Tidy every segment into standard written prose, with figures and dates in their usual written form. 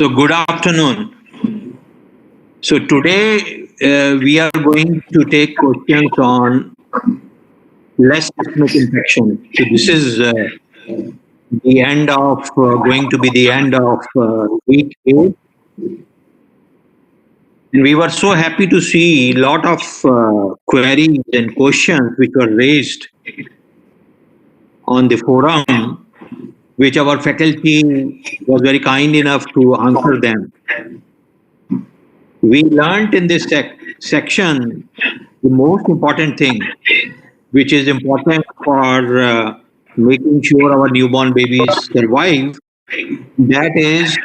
So good afternoon. So today we are going to take questions on less systemic infection. So this is the end of going to be the end of week 8, and we were so happy to see a lot of queries and questions which were raised on the forum, which our faculty was very kind enough to answer them. We learned in this section the most important thing, which is important for making sure our newborn babies survive. That is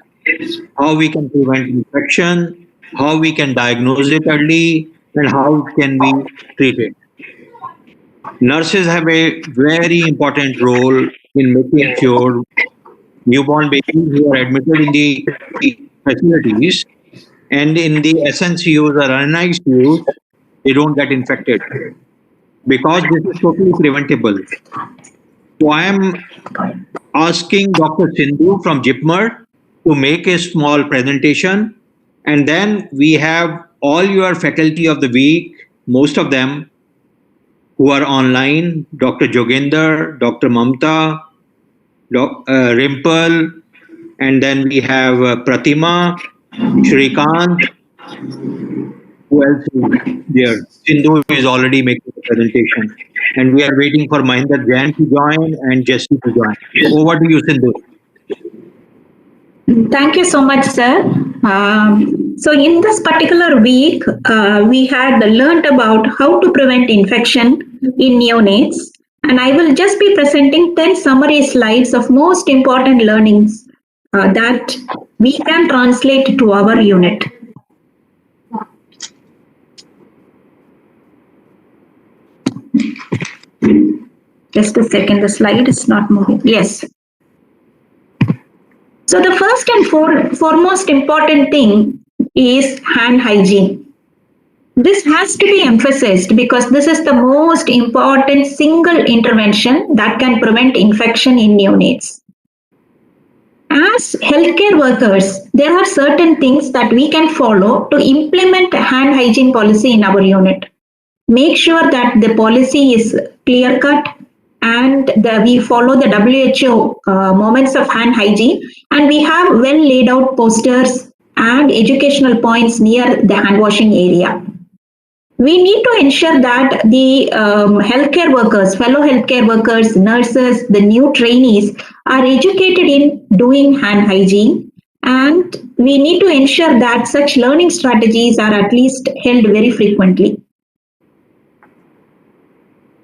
how we can prevent infection, how we can diagnose it early, and how can we treat it. Nurses have a very important role in making sure newborn babies who are admitted in the facilities and in the SNCUs or NICUs, they don't get infected because this is totally preventable. So I am asking Dr. Sindhu from JIPMER to make a small presentation, and then we have all your faculty of the week, most of them who are online, Dr. Joginder, Dr. Mamta, Rimple, and then we have Pratima, Shrikant. Who else is there? Sindhu is already making the presentation. And we are waiting for Mahinder Jain to join and Jesse to join. So over to you, Sindhu. Thank you so much, sir. So in this particular week, we had learnt about how to prevent infection in neonates. And I will just be presenting 10 summary slides of most important learnings that we can translate to our unit. Just a second, the slide is not moving. Yes. So the first and foremost important thing is hand hygiene. This has to be emphasized because this is the most important single intervention that can prevent infection in neonates. As healthcare workers, there are certain things that we can follow to implement a hand hygiene policy in our unit. Make sure that the policy is clear-cut and we follow the WHO moments of hand hygiene, and we have well laid out posters and educational points near the hand washing area. We need to ensure that the healthcare workers, fellow healthcare workers, nurses, the new trainees are educated in doing hand hygiene, and we need to ensure that such learning strategies are at least held very frequently.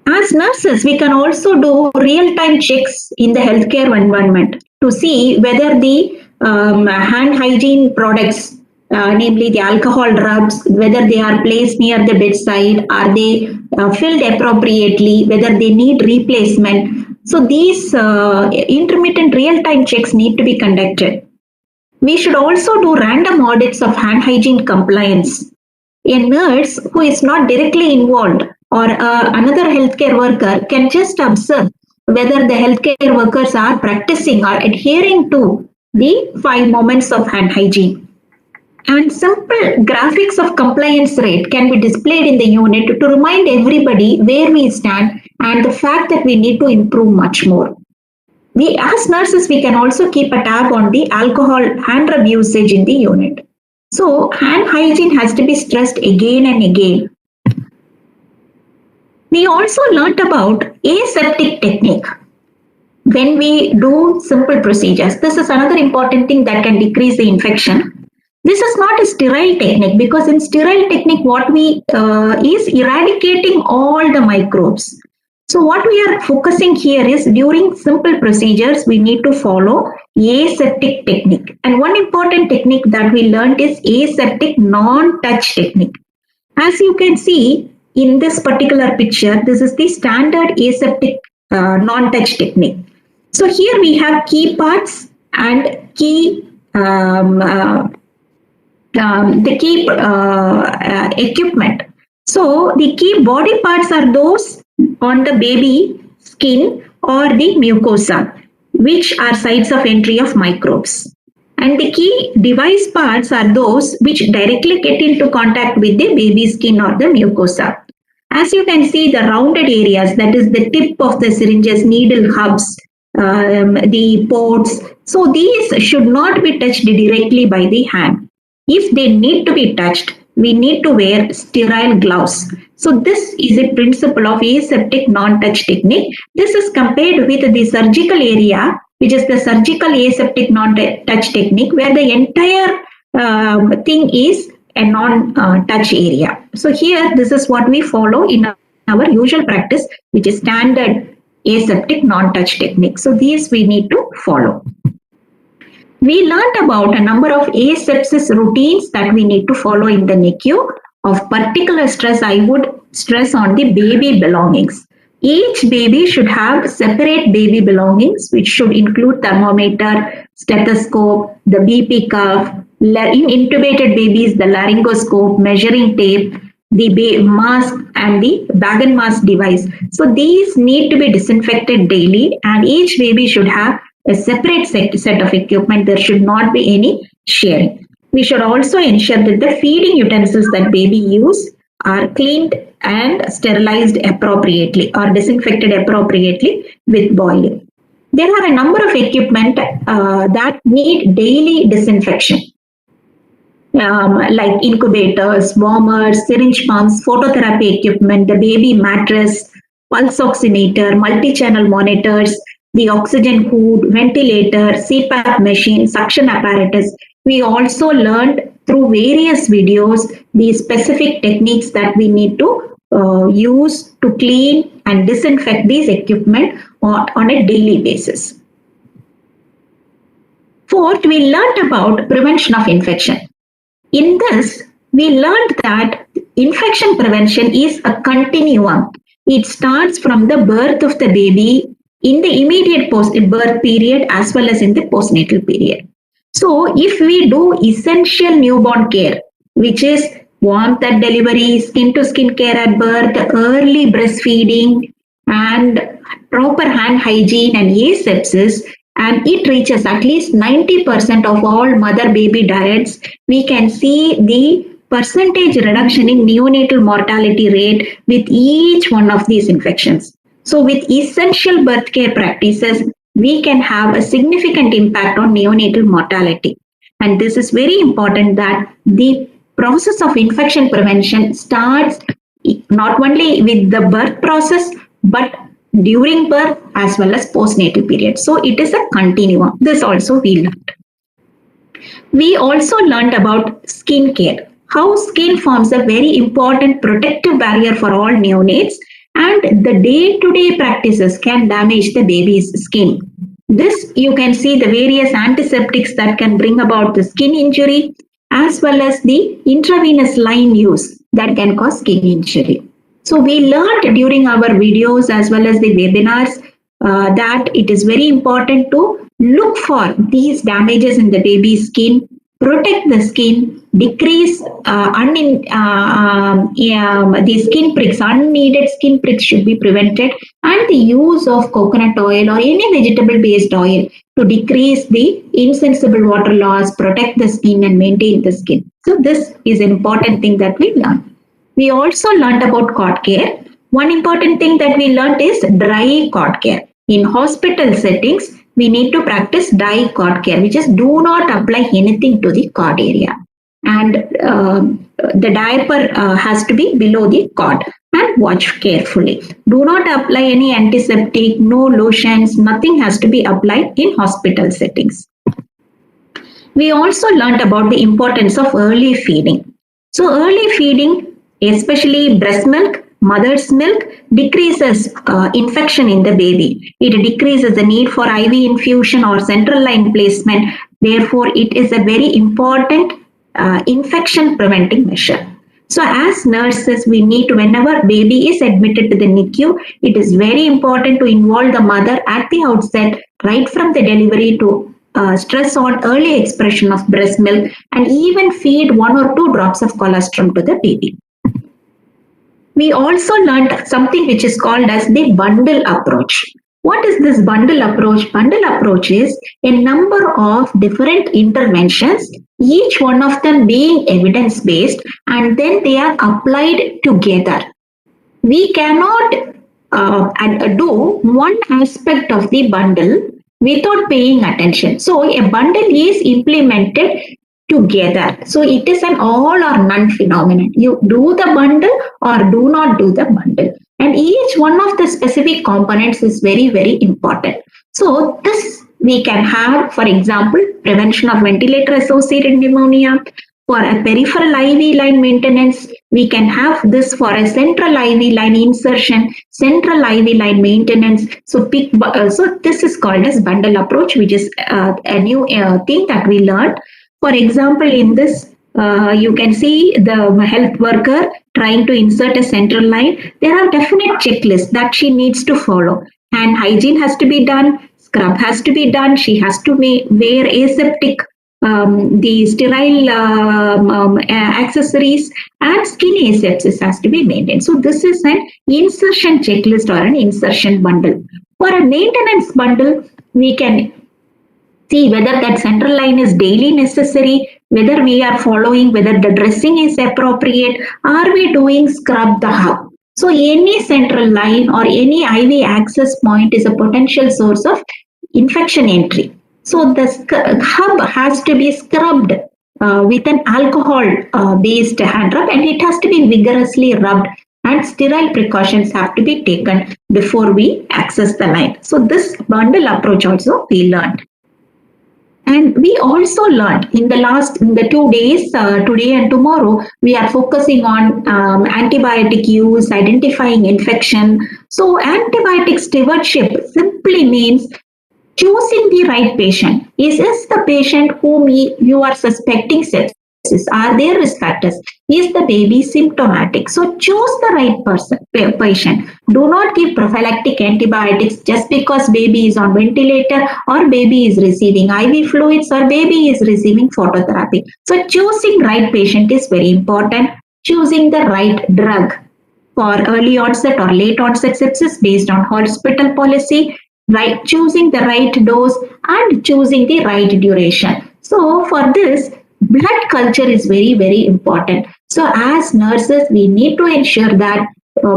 As nurses, we can also do real-time checks in the healthcare environment to see whether the hand hygiene products, namely the alcohol rubs, whether they are placed near the bedside, are they filled appropriately, whether they need replacement. So these intermittent real-time checks need to be conducted. We should also do random audits of hand hygiene compliance. A nurse who is not directly involved or another healthcare worker can just observe whether the healthcare workers are practicing or adhering to the 5 moments of hand hygiene. And simple graphics of compliance rate can be displayed in the unit to remind everybody where we stand and the fact that we need to improve much more. We, as nurses, we can also keep a tab on the alcohol hand rub usage in the unit. So hand hygiene has to be stressed again and again. We also learnt about aseptic technique when we do simple procedures. This is another important thing that can decrease the infection. This is not a sterile technique because in sterile technique, what we is eradicating all the microbes. So what we are focusing here is during simple procedures, we need to follow aseptic technique. And one important technique that we learned is aseptic non-touch technique. As you can see, in this particular picture, this is the standard aseptic non-touch technique. So here we have key parts and key equipment. So the key body parts are those on the baby skin or the mucosa, which are sites of entry of microbes. And the key device parts are those which directly get into contact with the baby skin or the mucosa. As you can see, the rounded areas, that is the tip of the syringes, needle hubs, the ports. So these should not be touched directly by the hand. If they need to be touched, we need to wear sterile gloves. So this is a principle of aseptic non-touch technique. This is compared with the surgical area, which is the surgical aseptic non-touch technique, where the entire thing is a non-touch area. So here, this is what we follow in our usual practice, which is standard aseptic non-touch technique. So these we need to follow. We learned about a number of asepsis routines that we need to follow in the NICU. Of particular stress, I would stress on the baby belongings. Each baby should have separate baby belongings, which should include thermometer, stethoscope, the BP cuff, in intubated babies, the laryngoscope, measuring tape, the mask, and the bag and mask device. So these need to be disinfected daily, and each baby should have a separate set of equipment. There should not be any sharing. We should also ensure that the feeding utensils that baby use are cleaned and sterilized appropriately or disinfected appropriately with boiling. There are a number of equipment that need daily disinfection. Like incubators, warmers, syringe pumps, phototherapy equipment, the baby mattress, pulse oximeter, multi-channel monitors, the oxygen hood, ventilator, CPAP machine, suction apparatus. We also learned through various videos the specific techniques that we need to use to clean and disinfect these equipment on a daily basis. Fourth, we learned about prevention of infection. In this, we learned that infection prevention is a continuum. It starts from the birth of the baby in the immediate post-birth period as well as in the postnatal period. So if we do essential newborn care, which is warmth at delivery, skin-to-skin care at birth, early breastfeeding, and proper hand hygiene and asepsis, and it reaches at least 90% of all mother-baby diets, we can see the percentage reduction in neonatal mortality rate with each one of these infections. So with essential birth care practices, we can have a significant impact on neonatal mortality. And this is very important that the process of infection prevention starts not only with the birth process, but during birth as well as postnatal period. So it is a continuum. This also we learned. We also learned about skin care, how skin forms a very important protective barrier for all neonates, and the day-to-day practices can damage the baby's skin. This you can see the various antiseptics that can bring about the skin injury, as well as the intravenous line use that can cause skin injury. So we learned during our videos as well as the webinars that it is very important to look for these damages in the baby's skin, protect the skin, decrease the skin pricks, unneeded skin pricks should be prevented, and the use of coconut oil or any vegetable-based oil to decrease the insensible water loss, protect the skin, and maintain the skin. So this is an important thing that we learned. We also learned about cord care. One important thing that we learned is dry cord care. In hospital settings, we need to practice dry cord care, which is do not apply anything to the cord area. And the diaper has to be below the cord, and watch carefully. Do not apply any antiseptic, no lotions, nothing has to be applied in hospital settings. We also learned about the importance of early feeding. So early feeding, especially breast milk, mother's milk, decreases infection in the baby. It decreases the need for IV infusion or central line placement. Therefore, it is a very important infection preventing measure. So as nurses, we need to, whenever baby is admitted to the NICU, it is very important to involve the mother at the outset, right from the delivery, to stress on early expression of breast milk and even feed 1 or 2 drops of colostrum to the baby. We also learned something which is called as the bundle approach. What is this bundle approach? Bundle approach is a number of different interventions, each one of them being evidence based, and then they are applied together. We cannot do one aspect of the bundle without paying attention. So a bundle is implemented together. So it is an all or none phenomenon. You do the bundle or do not do the bundle. And each one of the specific components is very, very important. So this we can have, for example, prevention of ventilator associated pneumonia. For a peripheral IV line maintenance, we can have this for a central IV line insertion, central IV line maintenance. So this is called as bundle approach, which is a new thing that we learned. For example, in this, you can see the health worker trying to insert a central line. There are definite checklists that she needs to follow. Hand hygiene has to be done, scrub has to be done, she has to wear aseptic the sterile accessories, and skin asepsis has to be maintained. So this is an insertion checklist or an insertion bundle. For a maintenance bundle, we can see whether that central line is daily necessary, whether we are following, whether the dressing is appropriate, are we doing scrub the hub. So any central line or any IV access point is a potential source of infection entry. So the hub has to be scrubbed with an alcohol-based hand rub, and it has to be vigorously rubbed, and sterile precautions have to be taken before we access the line. So this bundle approach also we learned. And we also learned in the 2 days, today and tomorrow, we are focusing on antibiotic use, identifying infection. So antibiotic stewardship simply means choosing the right patient. Is this the patient whom you are suspecting sepsis? Are there risk factors? Is the baby symptomatic? So choose the right patient. Do not give prophylactic antibiotics just because baby is on ventilator or baby is receiving IV fluids or baby is receiving phototherapy. So choosing right patient is very important. Choosing the right drug for early onset or late onset sepsis based on hospital policy. Right, choosing the right dose and choosing the right duration. So for this, blood culture is very, very important. So as nurses, we need to ensure that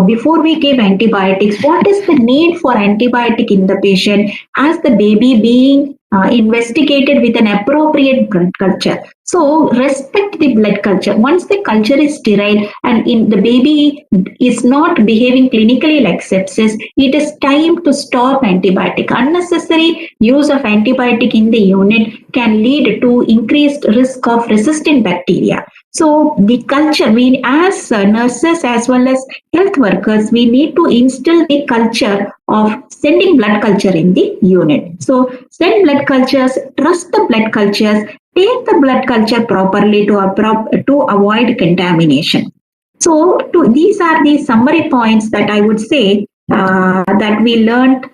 before we give antibiotics, what is the need for antibiotic in the patient as the baby being investigated with an appropriate blood culture. So respect the blood culture. Once the culture is sterile and the baby is not behaving clinically like sepsis, it is time to stop antibiotic. Unnecessary use of antibiotic in the unit can lead to increased risk of resistant bacteria. So the culture, we as nurses as well as health workers, we need to instill the culture of sending blood culture in the unit. So send blood cultures, trust the blood cultures, take the blood culture properly to avoid contamination. So these are the summary points that I would say that we learned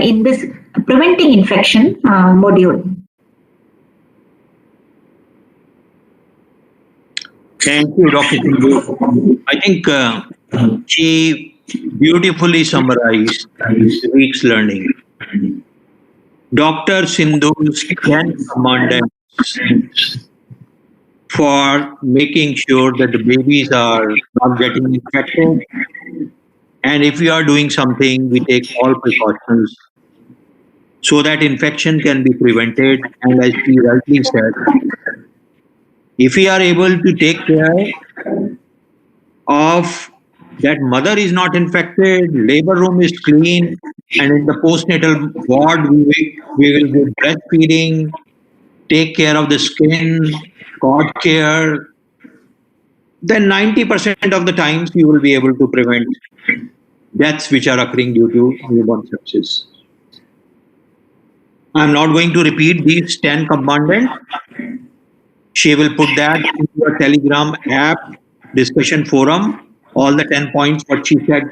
in this preventing infection module. Thank you, Dr. Sindhu. I think she beautifully summarized this week's learning. Dr. Sindhu's 10 commandments for making sure that the babies are not getting infected. And if we are doing something, we take all precautions so that infection can be prevented. And as she rightly said, if we are able to take care of that mother is not infected, labor room is clean, and in the postnatal ward, we will do breastfeeding, take care of the skin, cord care, then 90% of the times you will be able to prevent deaths which are occurring due to newborn sepsis. I'm not going to repeat these 10 commandments. She will put that in your Telegram app discussion forum, all the 10 points what she said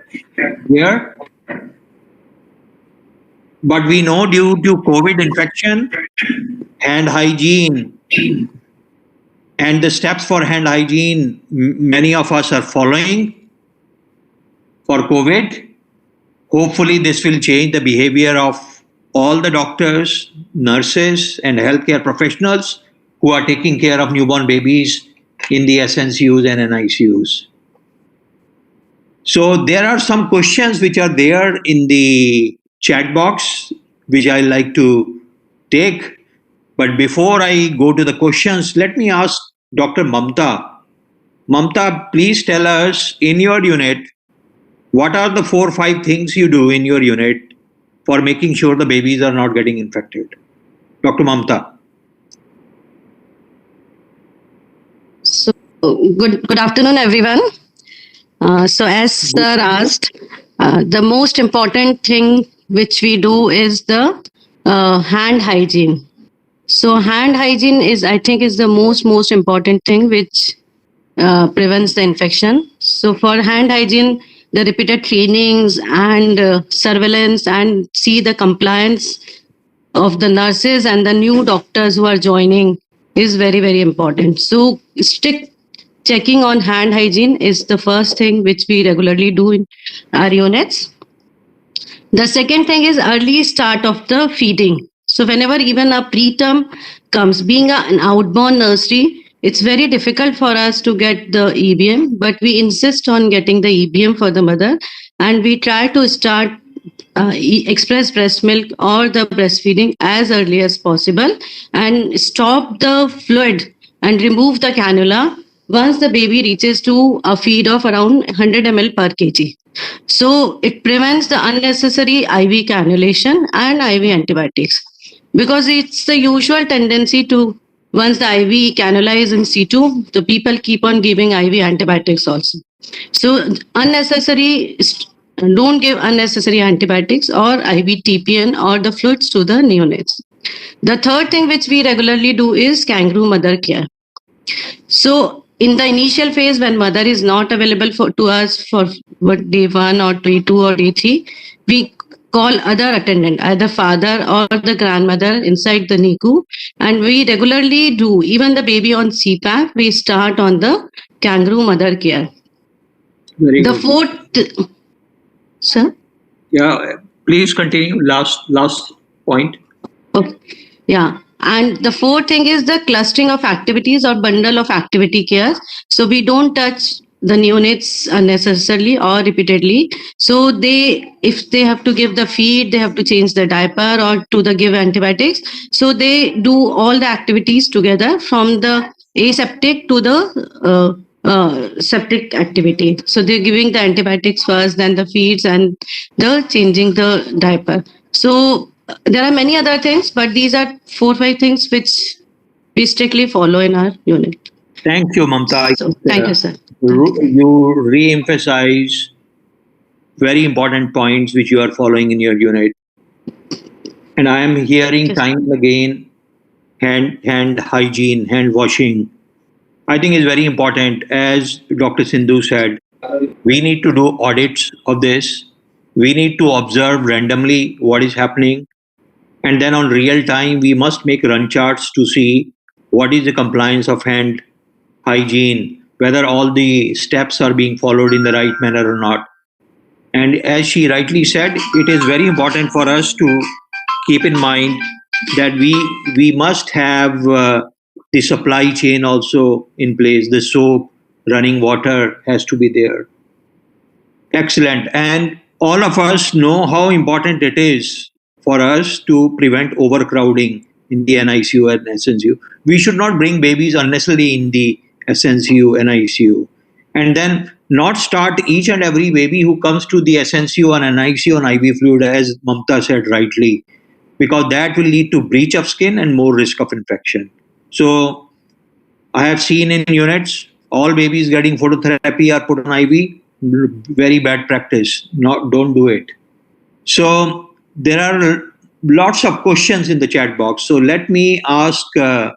here. But we know due to COVID infection, hand hygiene and the steps for hand hygiene, many of us are following for COVID. Hopefully, this will change the behavior of all the doctors, nurses, and healthcare professionals who are taking care of newborn babies in the SNCUs and NICUs. So, there are some questions which are there in the chat box, which I like to take. But before I go to the questions, let me ask Dr. Mamta. Mamta, please tell us in your unit, what are the 4 or 5 things you do in your unit for making sure the babies are not getting infected? Dr. Mamta. So, good afternoon, everyone. So, as sir asked, the most important thing which we do is the hand hygiene. So, hand hygiene is, I think, is the most important thing which prevents the infection. So, for hand hygiene, the repeated cleanings and surveillance and see the compliance of the nurses and the new doctors who are joining is very important. So, strict checking on hand hygiene is the first thing which we regularly do in our units. The second thing is early start of the feeding. So whenever even a preterm comes, being an outborn nursery, it's very difficult for us to get the EBM, but we insist on getting the EBM for the mother, and we try to start express breast milk or the breastfeeding as early as possible and stop the fluid and remove the cannula once the baby reaches to a feed of around 100 ml per kg. So it prevents the unnecessary IV cannulation and IV antibiotics, because it's the usual tendency to, once the IV cannula is in situ, the people keep on giving IV antibiotics also. So don't give unnecessary antibiotics or IV TPN or the fluids to the neonates. The third thing which we regularly do is kangaroo mother care. So in the initial phase, when mother is not available to us for day 1 or day 2 or day 3, we call other attendant, either father or the grandmother inside the NICU, and we regularly do, even the baby on CPAP, we start on the kangaroo mother care. Very the good. Fourth, sir? Yeah, please continue. Last point. Okay. Yeah. And the fourth thing is the clustering of activities or bundle of activity cares. So we don't touch the neonates unnecessarily or repeatedly. So if they have to give the feed, they have to change the diaper or to the give antibiotics. So they do all the activities together from the aseptic to the septic activity. So they're giving the antibiotics first, then the feeds and the changing the diaper. So there are many other things, but these are 4 or 5 things which we strictly follow in our unit. Thank you, Mamta. So, thank you, sir. You re-emphasize very important points which you are following in your unit. And I am hearing Yes. time and again, hand hygiene, hand washing. I think is very important. As Dr. Sindhu said, we need to do audits of this. We need to observe randomly what is happening. And then on real time, we must make run charts to see what is the compliance of hand hygiene, whether all the steps are being followed in the right manner or not. And as she rightly said, it is very important for us to keep in mind that we must have the supply chain also in place. The soap, running water has to be there. Excellent. And all of us know how important it is for us to prevent overcrowding in the NICU and SNCU. We should not bring babies unnecessarily in the SNCU and NICU. And then not start each and every baby who comes to the SNCU and NICU on IV fluid, as Mamta said rightly, because that will lead to breach of skin and more risk of infection. So I have seen in units, all babies getting phototherapy are put on IV. Very bad practice. Don't do it. So there are lots of questions in the chat box. So let me ask Dr.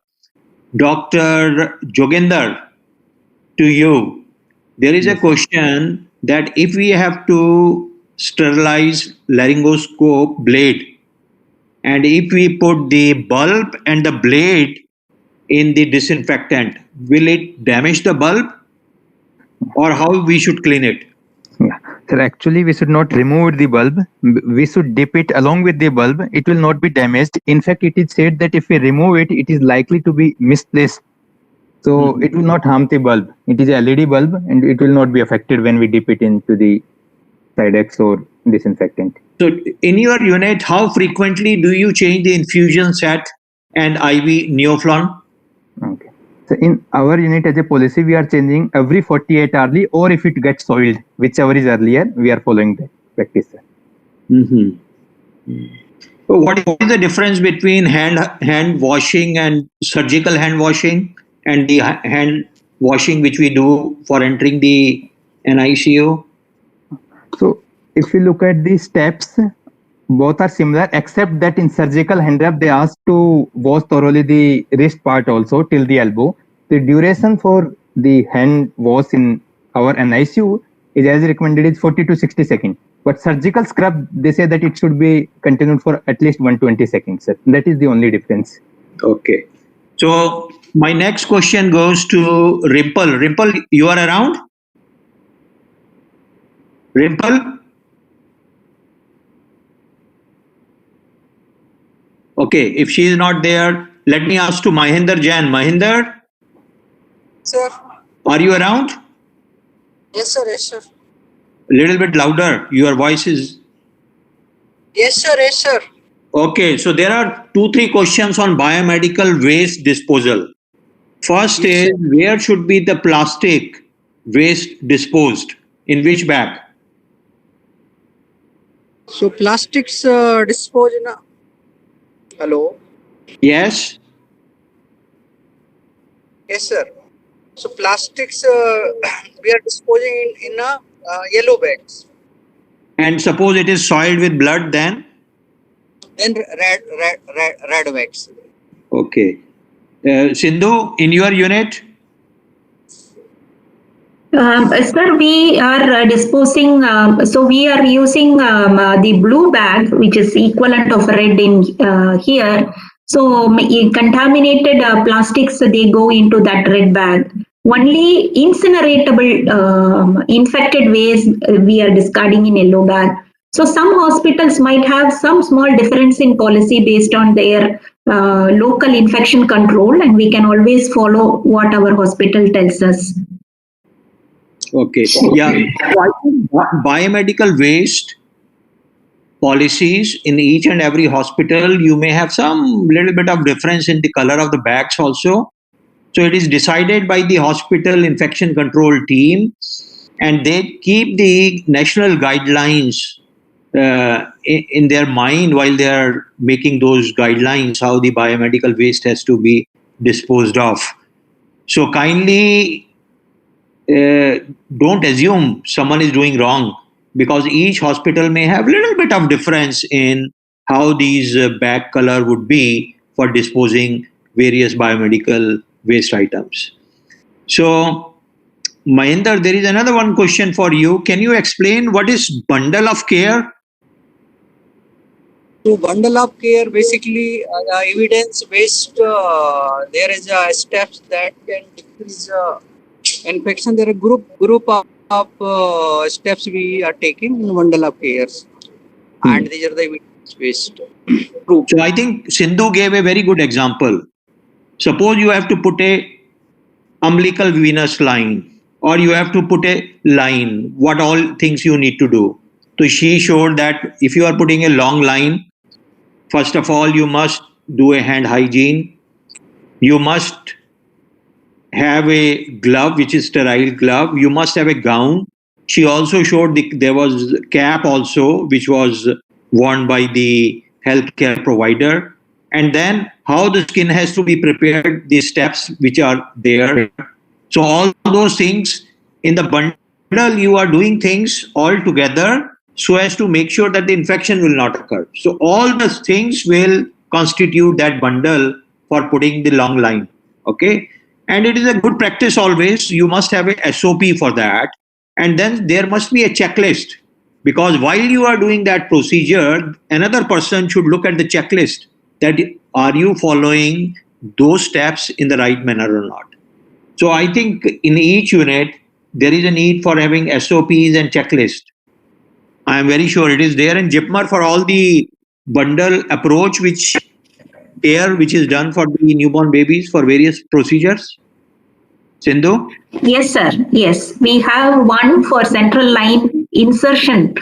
Joginder to you. There is a question that if we have to sterilize laryngoscope blade, and if we put the bulb and the blade in the disinfectant, will it damage the bulb, or how we should clean it? Yeah. Sir, actually, we should not remove the bulb. We should dip it along with the bulb. It will not be damaged. In fact, it is said that if we remove it, it is likely to be misplaced. So it will not harm the bulb. It is a LED bulb and it will not be affected when we dip it into the Sidex or disinfectant. So in your unit, how frequently do you change the infusion set and IV Neoflon? Okay. So in our unit as a policy, we are changing every 48 hourly, or if it gets soiled, whichever is earlier, we are following that practice, sir. So what is the difference between hand washing and surgical hand washing and the hand washing which we do for entering the NICU? So if you look at the steps, both are similar, except that in surgical hand wrap, they ask to wash thoroughly the wrist part also till the elbow. The duration for the hand wash in our NICU is as recommended is 40 to 60 seconds. But surgical scrub, they say that it should be continued for at least 120 seconds. Sir. That is the only difference. Okay. So my next question goes to Rimple. Rimple, you are around? Rimple? Okay, if she is not there, let me ask to Mahinder Jain. Mahinder, Sir. are you around? Yes, sir. Yes, sir. A little bit louder. Your voice is... Yes, sir. Yes, sir. Okay, so there are 2-3 questions on biomedical waste disposal. First is, where should be the plastic waste disposed? In which bag? So plastics dispose in a... Hello. Yes? Yes, sir. So plastics we are disposing in a yellow bags. And suppose it is soiled with blood, then? Then red bags. Okay. Sindhu, in your unit? Sir, we are disposing, so we are using the blue bag, which is equivalent of red in here. So contaminated plastics, they go into that red bag. Only incineratable infected waste we are discarding in yellow bag. So some hospitals might have some small difference in policy based on their local infection control, and we can always follow what our hospital tells us. Okay. Yeah. So I think biomedical waste policies in each and every hospital, you may have some little bit of difference in the color of the bags also. So it is decided by the hospital infection control team, and they keep the national guidelines in their mind while they are making those guidelines, how the biomedical waste has to be disposed of. So kindly don't assume someone is doing wrong, because each hospital may have a little bit of difference in how these bag color would be for disposing various biomedical waste items. So, Mahinder, there is another one question for you. Can you explain what is bundle of care? So bundle of care, basically evidence-based, there is a steps that can decrease infection. There are group of steps we are taking in bundle of cares, and these are the evidence-based. So I think Sindhu gave a very good example. Suppose you have to put a umbilical venous line, or you have to put a line, what all things you need to do. So she showed that if you are putting a long line, first of all, you must do a hand hygiene. You must have a glove, which is sterile glove. You must have a gown. She also showed there was cap also, which was worn by the healthcare provider. And then how the skin has to be prepared, the steps which are there. So all those things in the bundle, you are doing things all together so as to make sure that the infection will not occur. So all the things will constitute that bundle for putting the long line. Okay. And it is a good practice always. You must have a SOP for that. And then there must be a checklist, because while you are doing that procedure, another person should look at the checklist, that are you following those steps in the right manner or not. So I think in each unit, there is a need for having SOPs and checklists. I am very sure it is there. And Jipmer for all the bundle approach which is done for the newborn babies for various procedures. Sindhu? Yes, sir. Yes, we have one for central line insertion,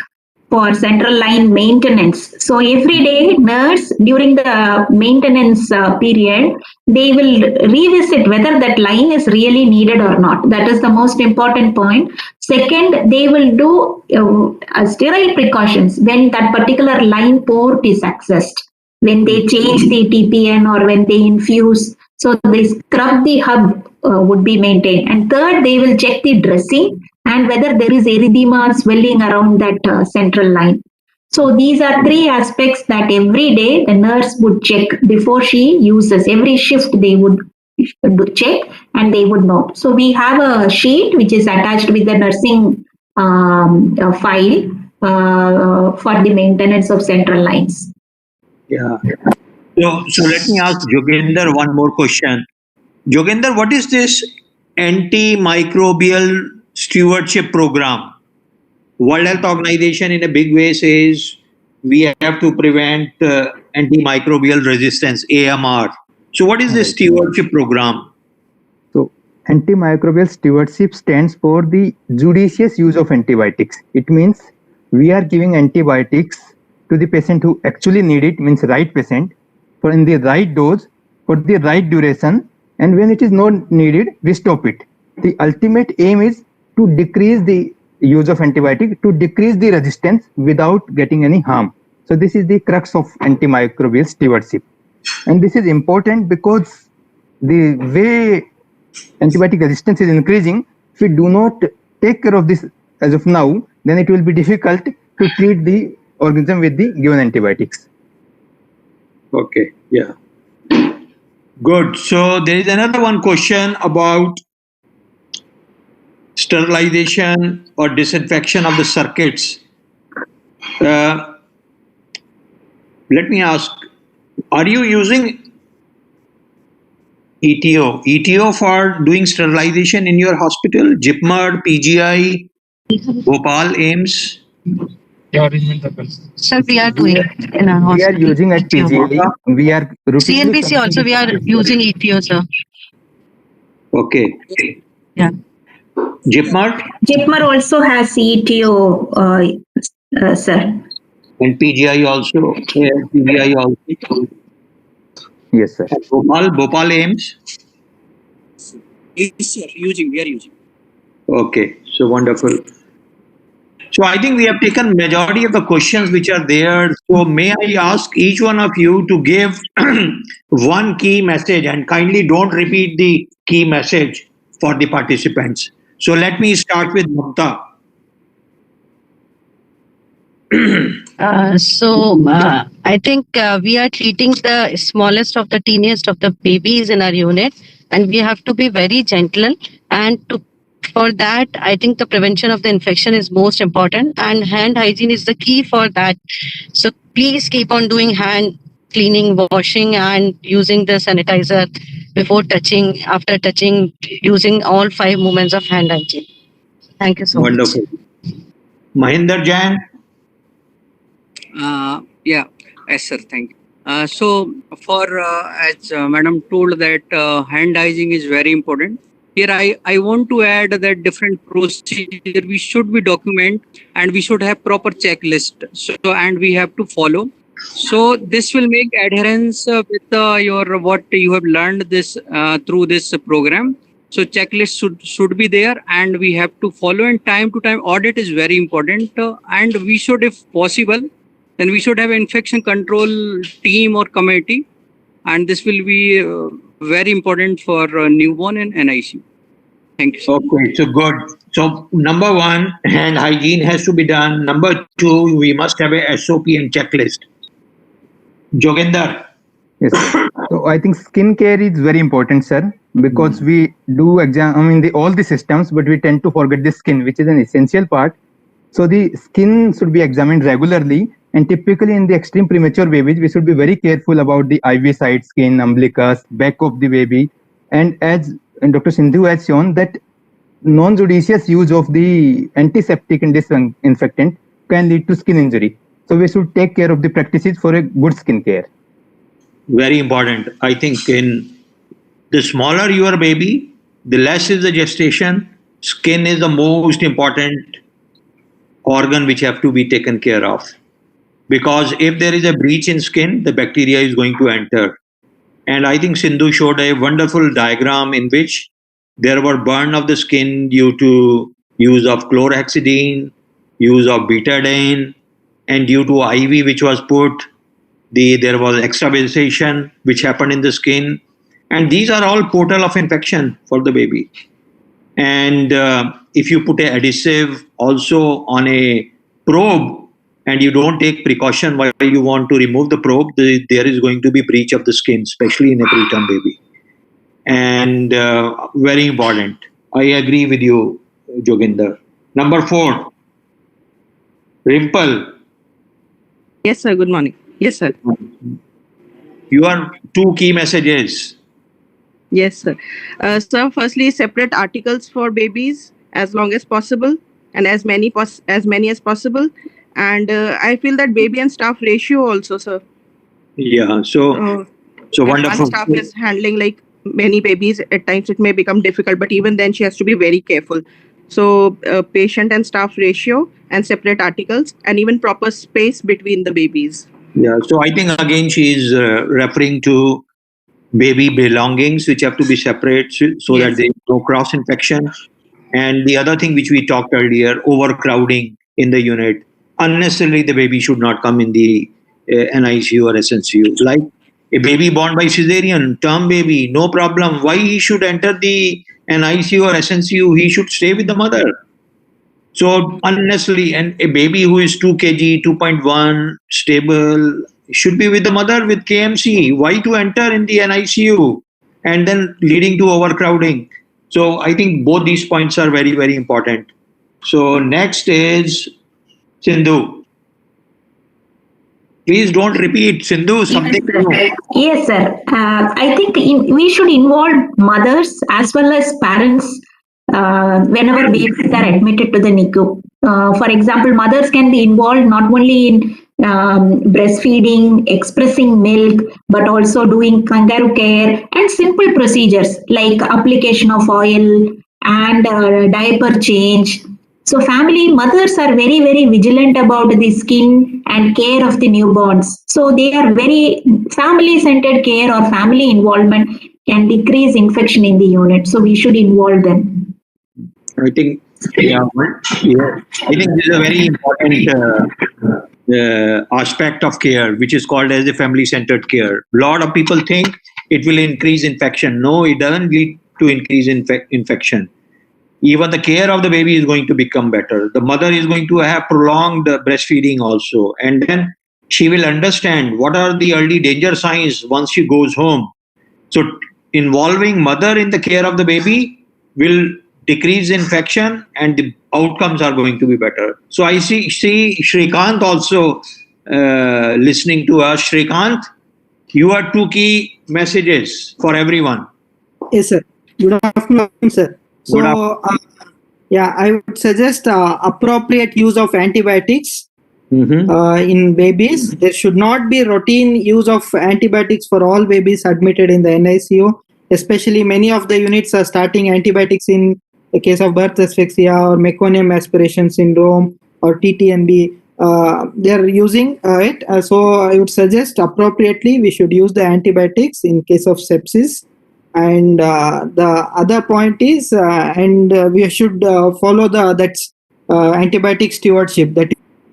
for central line maintenance. So every day, nurse during the maintenance period, they will revisit whether that line is really needed or not. That is the most important point. Second, they will do sterile precautions when that particular line port is accessed. When they change the TPN or when they infuse, so they scrub the hub would be maintained. And third, they will check the dressing and whether there is erythema swelling around that central line. So these are three aspects that every day the nurse would check before she uses. Every shift they would check and they would know. So we have a sheet which is attached with the nursing file for the maintenance of central lines. Yeah. So let me ask Joginder one more question. Joginder, what is this antimicrobial stewardship program? World Health Organization in a big way says we have to prevent antimicrobial resistance, AMR. So what is this stewardship program? So antimicrobial stewardship stands for the judicious use of antibiotics. It means we are giving antibiotics to the patient who actually need it, means right patient, for in the right dose, for the right duration, and when it is not needed, we stop it. The ultimate aim is to decrease the use of antibiotic, to decrease the resistance without getting any harm. So this is the crux of antimicrobial stewardship. And this is important because the way antibiotic resistance is increasing, if we do not take care of this as of now, then it will be difficult to treat the organism with the given antibiotics. Okay, yeah. Good. So there is another one question about sterilization or disinfection of the circuits. Let me ask, are you using ETO for doing sterilization in your hospital? Jipmer, PGI, Bhopal, AIMS? Sir, we are doing it in our We are hospital. using at PGI. We are routinely CNBC also we are using ETO, sir. Okay. Yeah. Jipmer Jipmer also has ETO, sir. and PGI also. PGI also. Yes, sir. Bhopal AIMS? Yes, sir. We are using. Okay, so wonderful. So I think we have taken majority of the questions which are there. So may I ask each one of you to give one key message, and kindly don't repeat the key message for the participants. So let me start with Mamta. I think we are treating the smallest of the teeniest of the babies in our unit, and we have to be very gentle. And for that, I think the prevention of the infection is most important, and hand hygiene is the key for that. So please keep on doing hand cleaning, washing, and using the sanitizer before touching, after touching, using all 5 movements of hand hygiene. Thank you so Wonderful. Mahinder Jain. Yeah, yes, sir. Thank you. So, for as Madam told that hand hygiene is very important. Here, I want to add that different procedure we should be document and we should have proper checklist. So, and we have to follow. So, this will make adherence with your what you have learned this through this program. So, checklist should be there, and we have to follow. And time to time audit is very important. And we should, if possible, then we should have infection control team or committee, and this will be very important for newborn and NICU. Thank you. Okay, so good. So number one, hand hygiene has to be done. Number two, we must have a SOP and checklist. Joginder. Yes, sir. So I think skin care is very important, sir, because we do examine all the systems, but we tend to forget the skin, which is an essential part. So the skin should be examined regularly, and typically in the extreme premature babies, we should be very careful about the IV side skin, umbilicus, back of the baby. And as Dr. Sindhu has shown that non-judicious use of the antiseptic and disinfectant can lead to skin injury. So we should take care of the practices for a good skin care. Very important. I think in the smaller your baby, the less is the gestation. Skin is the most important organ which have to be taken care of. Because if there is a breach in skin, the bacteria is going to enter. And I think Sindhu showed a wonderful diagram in which there were burn of the skin due to use of chlorhexidine, use of betadine, and due to IV which was put, there was extravasation which happened in the skin. And these are all portal of infection for the baby. And if you put an adhesive also on a probe and you don't take precaution while you want to remove the probe, there is going to be breach of the skin, especially in a preterm baby. And very important. I agree with you, Joginder. Number 4, Rimple. Yes, sir. Good morning. Yes, sir. Your 2 key messages. Yes, sir. So, firstly, separate articles for babies as long as possible and as many as possible. And I feel that baby and staff ratio also, sir. Yeah, so If wonderful. one staff is handling like many babies, at times it may become difficult, but even then she has to be very careful. So, patient and staff ratio and separate articles and even proper space between the babies. Yeah, so I think again she is referring to baby belongings which have to be separate so that Yes. there is no cross infection. And the other thing which we talked earlier, overcrowding in the unit. Unnecessarily, the baby should not come in the NICU or SNCU. Like a baby born by cesarean, term baby, no problem. Why he should enter the NICU or SNCU? He should stay with the mother. So unnecessarily, and a baby who is 2 kg, 2.1, stable, should be with the mother with KMC. Why to enter in the NICU and then leading to overcrowding? So I think both these points are very, very important. So next is Sindhu. Please don't repeat, Sindhu, something. Yes, sir. I think we should involve mothers as well as parents whenever babies are admitted to the NICU. For example, mothers can be involved not only in breastfeeding, expressing milk, but also doing kangaroo care and simple procedures like application of oil and diaper change. So family mothers are very, very vigilant about the skin and care of the newborns. So they are very family-centered care or family involvement can decrease infection in the unit. So we should involve them. I think, yeah, I think this is a very important aspect of care, which is called as the family-centered care. A lot of people think it will increase infection. No, it doesn't lead to increase infection. Even the care of the baby is going to become better. The mother is going to have prolonged breastfeeding also. And then she will understand what are the early danger signs once she goes home. So involving mother in the care of the baby will decrease infection and the outcomes are going to be better. So I see Shrikant also listening to us. Shrikant, you have 2 key messages for everyone. Yes, sir. Good afternoon, sir. So, I would suggest appropriate use of antibiotics in babies. There should not be routine use of antibiotics for all babies admitted in the NICU. Especially many of the units are starting antibiotics in the case of birth asphyxia or meconium aspiration syndrome or TTNB. They are using it. So I would suggest appropriately we should use the antibiotics in case of sepsis. And the other point is, we should follow antibiotic stewardship. That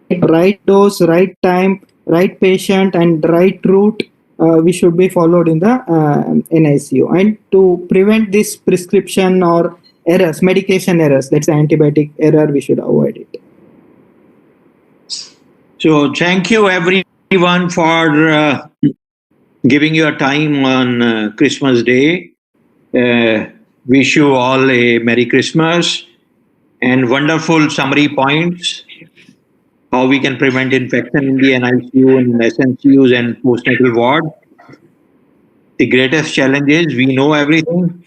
is right dose, right time, right patient, and right route. We should be followed in the NICU. And to prevent this prescription or errors, medication errors, that's antibiotic error, we should avoid it. So thank you everyone for giving your time on Christmas Day. Wish you all a Merry Christmas and wonderful summary points. How we can prevent infection in the NICU and SNCUs and postnatal ward. The greatest challenge is we know everything,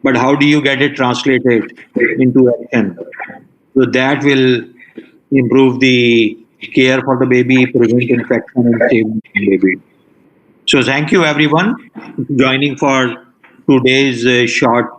but how do you get it translated into action? So that will improve the care for the baby, prevent infection, and save the baby. So thank you everyone joining for today's short